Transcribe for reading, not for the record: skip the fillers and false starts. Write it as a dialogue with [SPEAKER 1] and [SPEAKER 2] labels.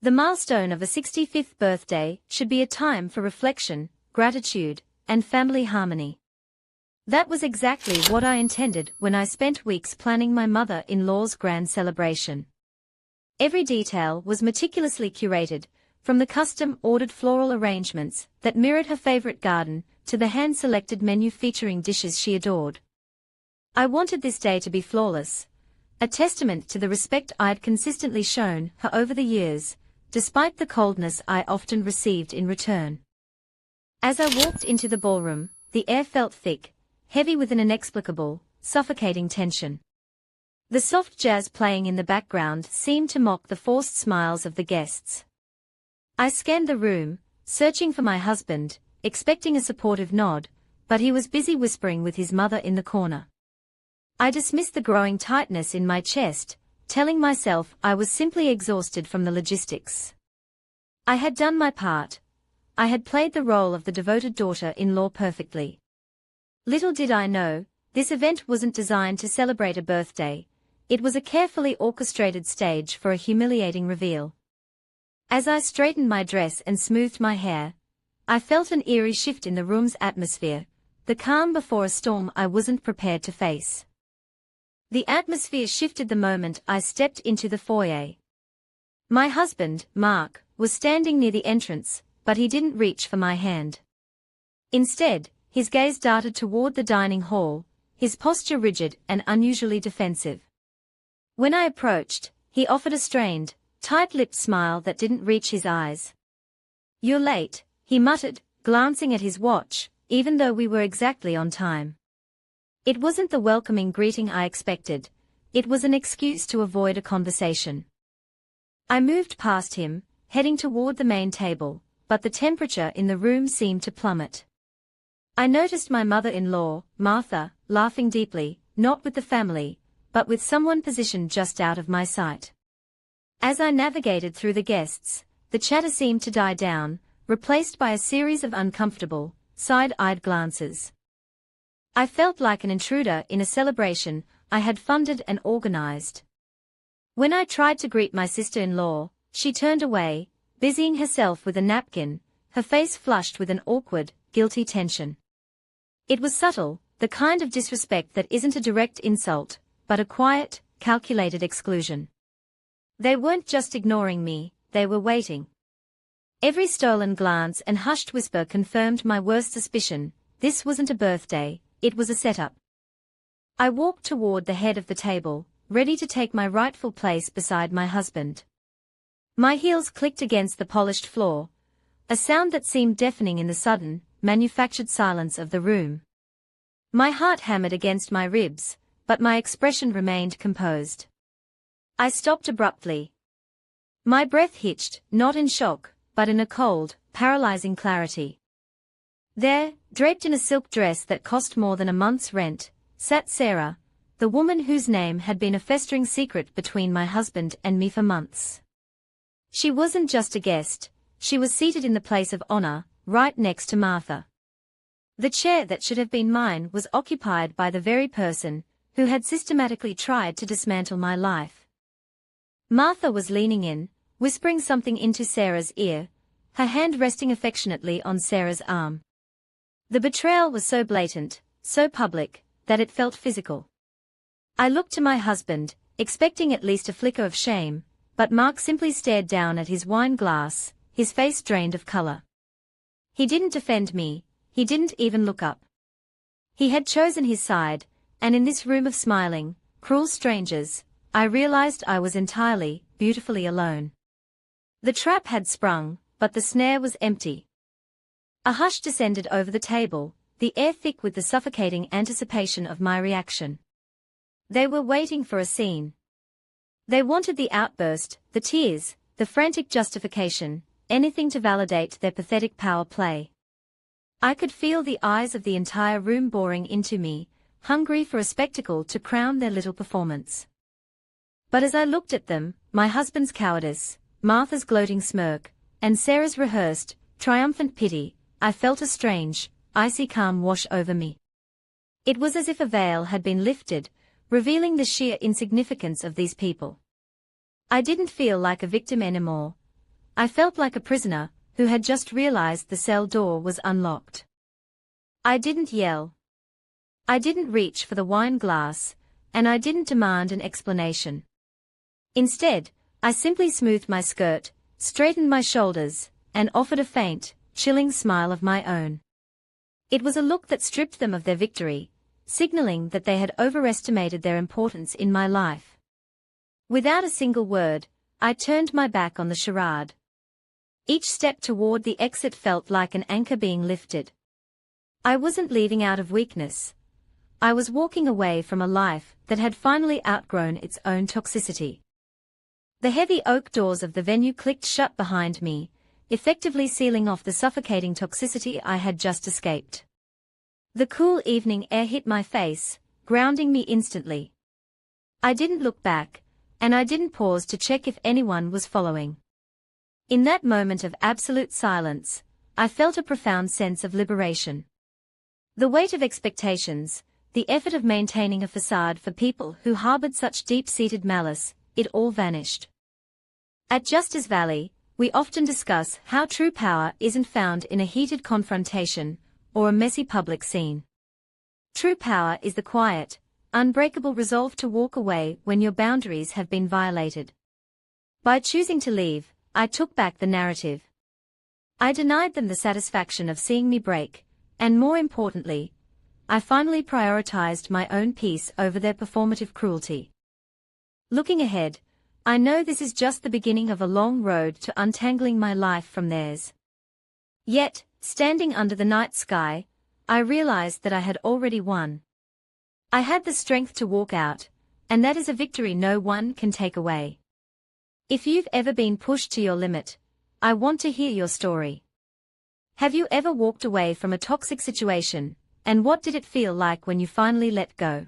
[SPEAKER 1] The milestone of a 65th birthday should be a time for reflection, gratitude, and family harmony. That was exactly what I intended when I spent weeks planning my mother-in-law's grand celebration. Every detail was meticulously curated, from the custom-ordered floral arrangements that mirrored her favorite garden to the hand-selected menu featuring dishes she adored. I wanted this day to be flawless, a testament to the respect I'd consistently shown her over the years, despite the coldness I often received in return. As I walked into the ballroom, the air felt thick, heavy with an inexplicable, suffocating tension. The soft jazz playing in the background seemed to mock the forced smiles of the guests. I scanned the room, searching for my husband, expecting a supportive nod, but he was busy whispering with his mother in the corner. I dismissed the growing tightness in my chest, telling myself I was simply exhausted from the logistics. I had done my part. I had played the role of the devoted daughter-in-law perfectly. Little did I know, this event wasn't designed to celebrate a birthday. It was a carefully orchestrated stage for a humiliating reveal. As I straightened my dress and smoothed my hair, I felt an eerie shift in the room's atmosphere, the calm before a storm I wasn't prepared to face. The atmosphere shifted the moment I stepped into the foyer. My husband, Mark, was standing near the entrance, but he didn't reach for my hand. Instead, his gaze darted toward the dining hall, his posture rigid and unusually defensive. When I approached, he offered a strained, tight-lipped smile that didn't reach his eyes. "You're late," he muttered, glancing at his watch, even though we were exactly on time. It wasn't the welcoming greeting I expected. It was an excuse to avoid a conversation. I moved past him, heading toward the main table, but the temperature in the room seemed to plummet. I noticed my mother-in-law, Martha, laughing deeply, not with the family, but with someone positioned just out of my sight. As I navigated through the guests, the chatter seemed to die down, replaced by a series of uncomfortable, side-eyed glances. I felt like an intruder in a celebration I had funded and organized. When I tried to greet my sister-in-law, she turned away, busying herself with a napkin, her face flushed with an awkward, guilty tension. It was subtle, the kind of disrespect that isn't a direct insult, but a quiet, calculated exclusion. They weren't just ignoring me, they were waiting. Every stolen glance and hushed whisper confirmed my worst suspicion: this wasn't a birthday, it was a setup. I walked toward the head of the table, ready to take my rightful place beside my husband. My heels clicked against the polished floor, a sound that seemed deafening in the sudden, manufactured silence of the room. My heart hammered against my ribs, but my expression remained composed. I stopped abruptly. My breath hitched, not in shock, but in a cold, paralyzing clarity. There, draped in a silk dress that cost more than a month's rent, sat Sarah, the woman whose name had been a festering secret between my husband and me for months. She wasn't just a guest, she was seated in the place of honor, right next to Martha. The chair that should have been mine was occupied by the very person who had systematically tried to dismantle my life. Martha was leaning in, whispering something into Sarah's ear, her hand resting affectionately on Sarah's arm. The betrayal was so blatant, so public, that it felt physical. I looked to my husband, expecting at least a flicker of shame, but Mark simply stared down at his wine glass, his face drained of color. He didn't defend me, he didn't even look up. He had chosen his side, and in this room of smiling, cruel strangers, I realized I was entirely, beautifully alone. The trap had sprung, but the snare was empty. A hush descended over the table, the air thick with the suffocating anticipation of my reaction. They were waiting for a scene. They wanted the outburst, the tears, the frantic justification, anything to validate their pathetic power play. I could feel the eyes of the entire room boring into me, hungry for a spectacle to crown their little performance. But as I looked at them, my husband's cowardice, Martha's gloating smirk, and Sarah's rehearsed, triumphant pity, I felt a strange, icy calm wash over me. It was as if a veil had been lifted, revealing the sheer insignificance of these people. I didn't feel like a victim anymore. I felt like a prisoner who had just realized the cell door was unlocked. I didn't yell. I didn't reach for the wine glass, and I didn't demand an explanation. Instead, I simply smoothed my skirt, straightened my shoulders, and offered a faint, chilling smile of my own. It was a look that stripped them of their victory, signaling that they had overestimated their importance in my life. Without a single word, I turned my back on the charade. Each step toward the exit felt like an anchor being lifted. I wasn't leaving out of weakness. I was walking away from a life that had finally outgrown its own toxicity. The heavy oak doors of the venue clicked shut behind me, effectively sealing off the suffocating toxicity I had just escaped. The cool evening air hit my face, grounding me instantly. I didn't look back, and I didn't pause to check if anyone was following. In that moment of absolute silence, I felt a profound sense of liberation. The weight of expectations, the effort of maintaining a facade for people who harbored such deep-seated malice, it all vanished. At Justice Valley, we often discuss how true power isn't found in a heated confrontation or a messy public scene. True power is the quiet, unbreakable resolve to walk away when your boundaries have been violated. By choosing to leave, I took back the narrative. I denied them the satisfaction of seeing me break, and more importantly, I finally prioritized my own peace over their performative cruelty. Looking ahead, I know this is just the beginning of a long road to untangling my life from theirs. Yet, standing under the night sky, I realized that I had already won. I had the strength to walk out, and that is a victory no one can take away. If you've ever been pushed to your limit, I want to hear your story. Have you ever walked away from a toxic situation, and what did it feel like when you finally let go?